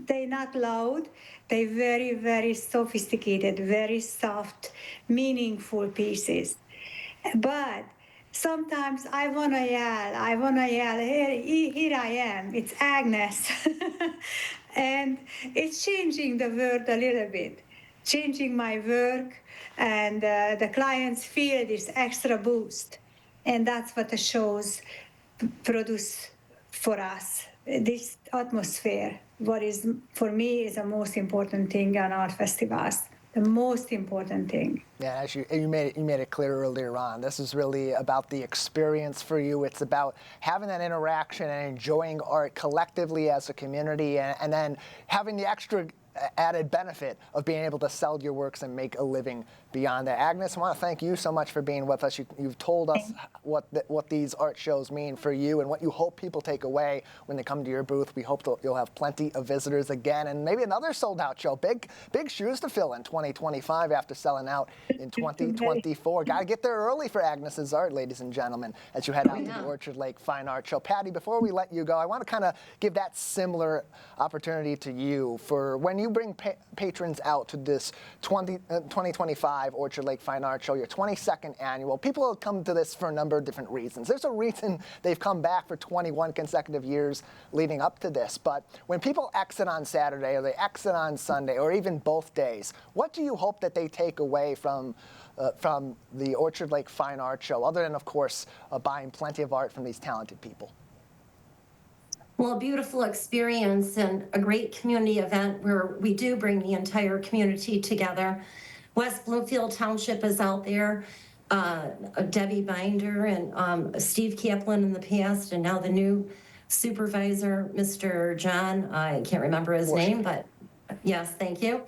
They're not loud, they're very, very sophisticated, very soft, meaningful pieces. But sometimes I want to yell, here I am, it's Agnes. And it's changing the world a little bit, changing my work, and the clients feel this extra boost. And that's what the shows produce for us, this atmosphere. What is, for me, is the most important thing on art festivals. The most important thing. Yeah, as you made it clear earlier on, this is really about the experience for you. It's about having that interaction and enjoying art collectively as a community, and then having the extra added benefit of being able to sell your works and make a living beyond that. Agnes, I want to thank you so much for being with us. You've told us what these art shows mean for you and what you hope people take away when they come to your booth. We hope you'll have plenty of visitors again, and maybe another sold-out show. Big shoes to fill in 2025 after selling out in 2024. Got to get there early for Agnes's art, ladies and gentlemen, as you head out to the Orchard Lake Fine Art Show. Patty, before we let you go, I want to kind of give that similar opportunity to you for when you bring patrons out to this 2025 Orchard Lake Fine Art Show, your 22nd annual. People have come to this for a number of different reasons. There's a reason they've come back for 21 consecutive years leading up to this. But when people exit on Saturday or they exit on Sunday or even both days, what do you hope that they take away from the Orchard Lake Fine Art Show, other than, of course, buying plenty of art from these talented people? Well, a beautiful experience and a great community event where we do bring the entire community together. West Bloomfield Township is out there. Debbie Binder and Steve Kaplan in the past, and now the new supervisor, Mr. John, I can't remember his name, but yes, thank you.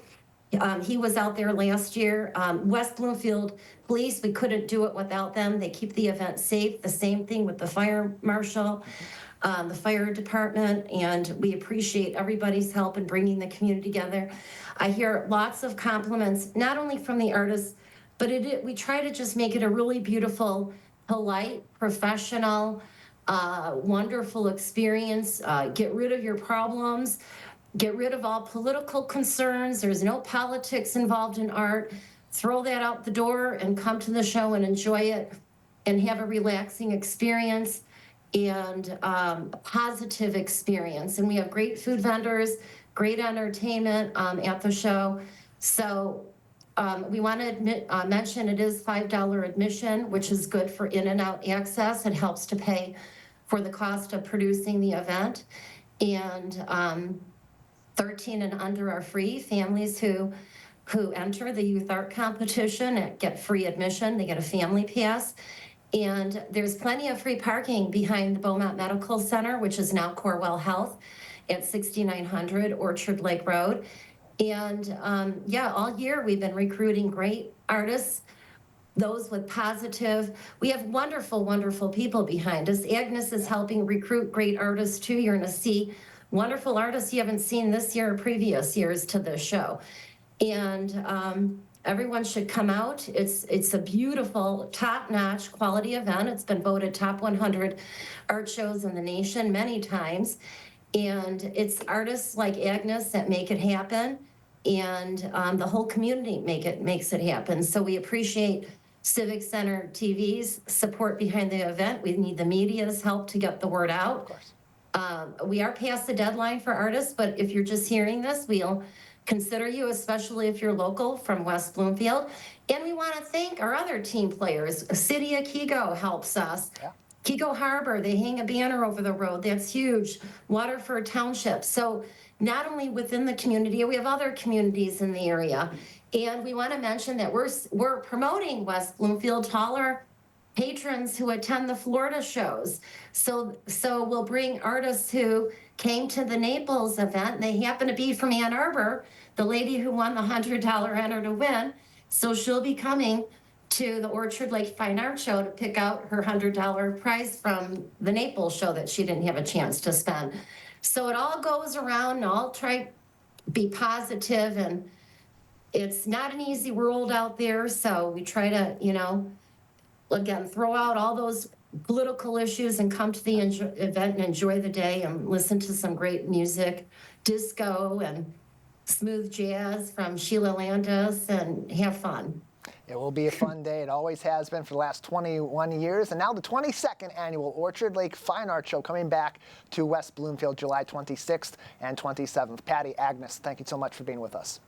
He was out there last year. West Bloomfield Police, we couldn't do it without them. They keep the event safe. The same thing with the fire marshal, the fire department, and we appreciate everybody's help in bringing the community together. I hear lots of compliments, not only from the artists, but we try to just make it a really beautiful, polite, professional, wonderful experience. Get rid of your problems. Get rid of all political concerns. There's no politics involved in art. Throw that out the door and come to the show and enjoy it and have a relaxing experience and a positive experience. And we have great food vendors, great entertainment at the show. So we want to mention it is $5 admission, which is good for in and out access. It helps to pay for the cost of producing the event. And 13 and under are free. Families who enter the youth art competition get free admission. They get a family pass. And there's plenty of free parking behind the Beaumont Medical Center, which is now Corewell Health at 6900 Orchard Lake Road. And yeah, all year we've been recruiting great artists, those with positive. We have wonderful, wonderful people behind us. Agnes is helping recruit great artists too. You're going to see wonderful artists you haven't seen this year or previous years to this show. And everyone should come out. It's a beautiful, top-notch quality event. It's been voted top 100 art shows in the nation many times. And it's artists like Agnes that make it happen. And the whole community makes it happen. So we appreciate Civic Center TV's support behind the event. We need the media's help to get the word out. Of course. We are past the deadline for artists, but if you're just hearing this, we'll consider you, especially if you're local from West Bloomfield. And we want to thank our other team players. City of Kego helps us. Yeah. Kego Harbor, they hang a banner over the road. That's huge. Waterford Township. So not only within the community, we have other communities in the area. And we want to mention that we're promoting West Bloomfield to all our patrons who attend the Florida shows. So we'll bring artists who came to the Naples event, and they happen to be from Ann Arbor, the lady who won the $100 Enter to Win. So she'll be coming to the Orchard Lake Fine Art Show to pick out her $100 prize from the Naples show that she didn't have a chance to spend. So it all goes around, and I'll try to be positive, and it's not an easy world out there, so we try to, again, throw out all those political issues and come to the event and enjoy the day and listen to some great music, disco and smooth jazz from Sheila Landis, and have fun. It will be a fun day. It always has been for the last 21 years. And now the 22nd annual Orchard Lake Fine Art Show coming back to West Bloomfield July 26th and 27th. Patty, Agnes, thank you so much for being with us.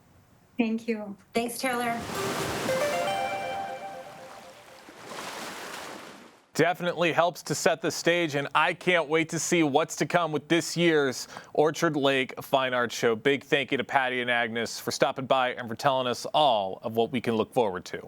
Thank you. Thanks, Taylor. Definitely helps to set the stage, and I can't wait to see what's to come with this year's Orchard Lake Fine Art Show. Big thank you to Patty and Agnes for stopping by and for telling us all of what we can look forward to.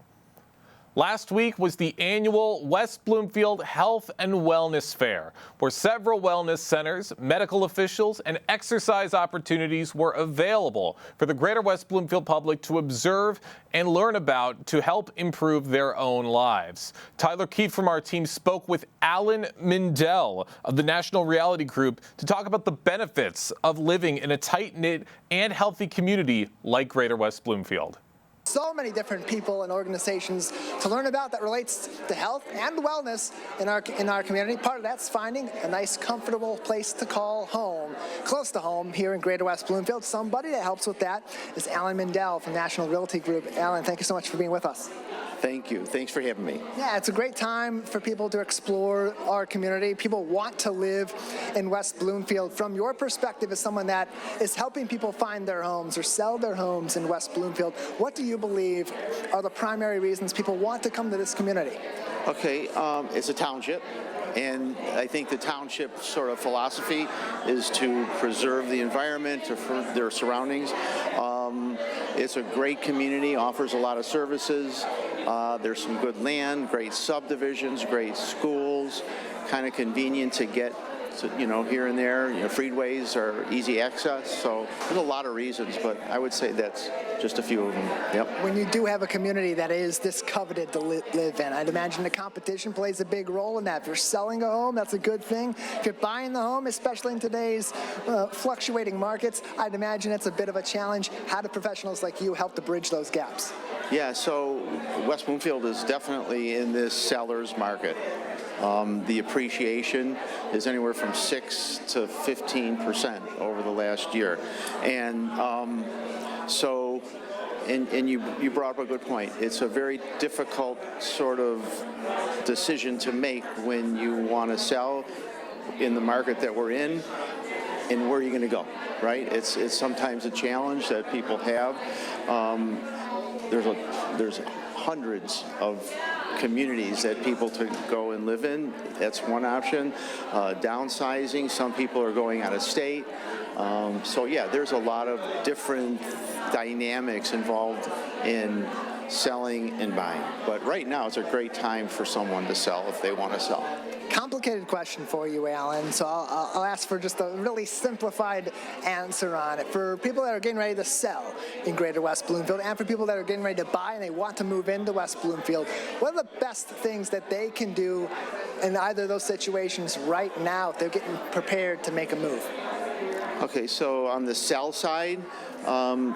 Last week was the annual West Bloomfield Health and Wellness Fair, where several wellness centers, medical officials, and exercise opportunities were available for the greater West Bloomfield public to observe and learn about to help improve their own lives. Tyler Keefe from our team spoke with Alan Mindell of the National Reality Group to talk about the benefits of living in a tight-knit and healthy community like greater West Bloomfield. So many different people and organizations to learn about that relates to health and wellness in our community. Part of that's finding a nice, comfortable place to call home, close to home here in Greater West Bloomfield. Somebody that helps with that is Alan Mindell from National Realty Group. Alan, thank you so much for being with us. Thank you. Thanks for having me. Yeah, it's a great time for people to explore our community. People want to live in West Bloomfield. From your perspective as someone that is helping people find their homes or sell their homes in West Bloomfield, what do you believe are the primary reasons people want to come to this community? Okay, it's a township. And I think the township sort of philosophy is to preserve the environment, to their surroundings. It's a great community, offers a lot of services. There's some good land, great subdivisions, great schools, kind of convenient to get to, here and there. Freeways are easy access. So there's a lot of reasons, but I would say that's just a few of them. Yep. When you do have a community that is this coveted to live in, I'd imagine the competition plays a big role in that. If you're selling a home, that's a good thing. If you're buying the home, especially in today's fluctuating markets, I'd imagine it's a bit of a challenge. How do professionals like you help to bridge those gaps? Yeah, so West Bloomfield is definitely in this seller's market. The appreciation is anywhere from 6 to 15% over the last year. And and you brought up a good point. It's a very difficult sort of decision to make when you want to sell in the market that we're in, and where are you going to go, right? It's sometimes a challenge that people have. There's hundreds of communities that people to go and live in. That's one option. Downsizing, some people are going out of state. So yeah, there's a lot of different dynamics involved in selling and buying. But right now it's a great time for someone to sell if they want to sell. Complicated question for you, Alan, so I'll ask for just a really simplified answer on it. For people that are getting ready to sell in Greater West Bloomfield, and for people that are getting ready to buy and they want to move into West Bloomfield, what are the best things that they can do in either of those situations right now if they're getting prepared to make a move? Okay, so on the sell side,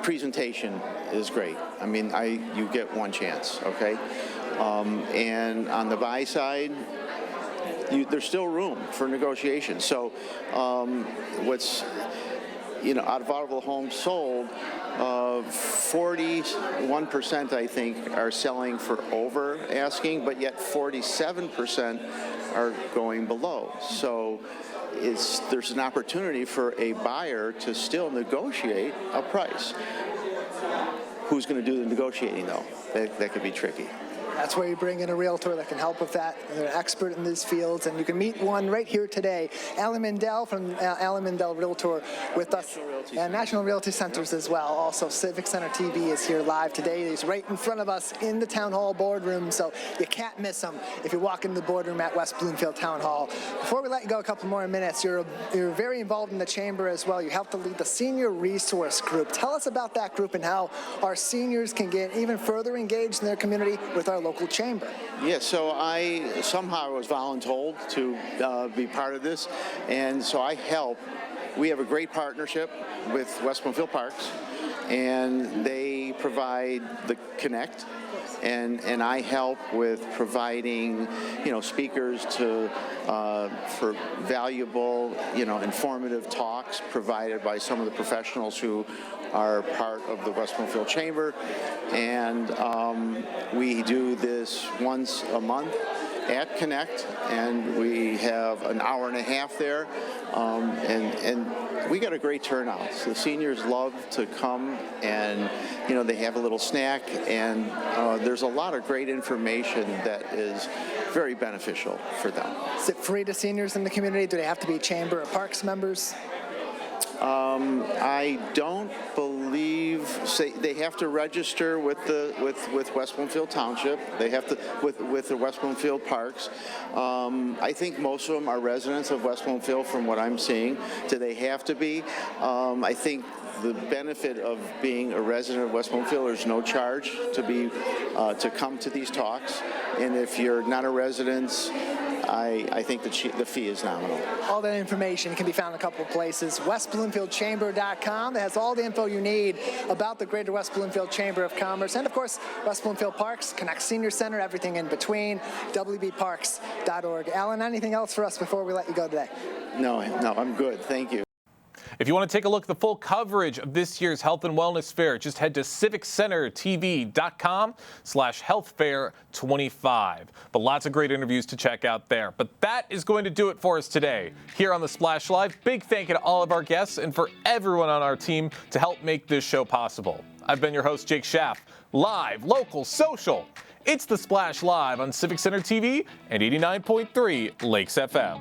presentation is great. I mean, you get one chance, okay? And on the buy side, there's still room for negotiation. So what's, out of all of the homes sold, 41% I think are selling for over asking, but yet 47% are going below. So there's an opportunity for a buyer to still negotiate a price. Who's going to do the negotiating though? That could be tricky. That's where you bring in a realtor that can help with that. They're an expert in these fields, and you can meet one right here today. Alan Mindell from Alan Mindell Realtor with us. And National Realty Centers as well. Also, Civic Center TV is here live today. He's right in front of us in the Town Hall boardroom, so you can't miss him if you walk in the boardroom at West Bloomfield Town Hall. Before we let you go a couple more minutes, you're very involved in the chamber as well. You help to lead the Senior Resource Group. Tell us about that group and how our seniors can get even further engaged in their community with our local chamber. Yeah, so I somehow was voluntold to be part of this, and so I help. We have a great partnership with West Bloomfield Parks, and they provide the Connect, and I help with providing, speakers for valuable, informative talks provided by some of the professionals who are part of the West Bloomfield Chamber, and we do this once a month at Connect, and we have an hour and a half there, and we got a great turnout. So the seniors love to come, and they have a little snack, and there's a lot of great information that is very beneficial for them. Is it free to seniors in the community? Do they have to be Chamber of Parks members? I don't believe they have to register with West Bloomfield Township. They have to with the West Bloomfield Parks. I think most of them are residents of West Bloomfield, from what I'm seeing. Do they have to be? I think the benefit of being a resident of West Bloomfield, there's no charge to come to these talks, and if you're not a resident, I think the fee is nominal. All that information can be found in a couple of places. WestBloomfieldChamber.com. That has all the info you need about the Greater West Bloomfield Chamber of Commerce. And, of course, West Bloomfield Parks, Connect Senior Center, everything in between, WBParks.org. Alan, anything else for us before we let you go today? No, I'm good. Thank you. If you want to take a look at the full coverage of this year's Health and Wellness Fair, just head to civiccentertv.com/healthfair25. But lots of great interviews to check out there. But that is going to do it for us today here on the Splash Live. Big thank you to all of our guests and for everyone on our team to help make this show possible. I've been your host, Jake Schaff. Live, local, social. It's the Splash Live on Civic Center TV and 89.3 Lakes FM.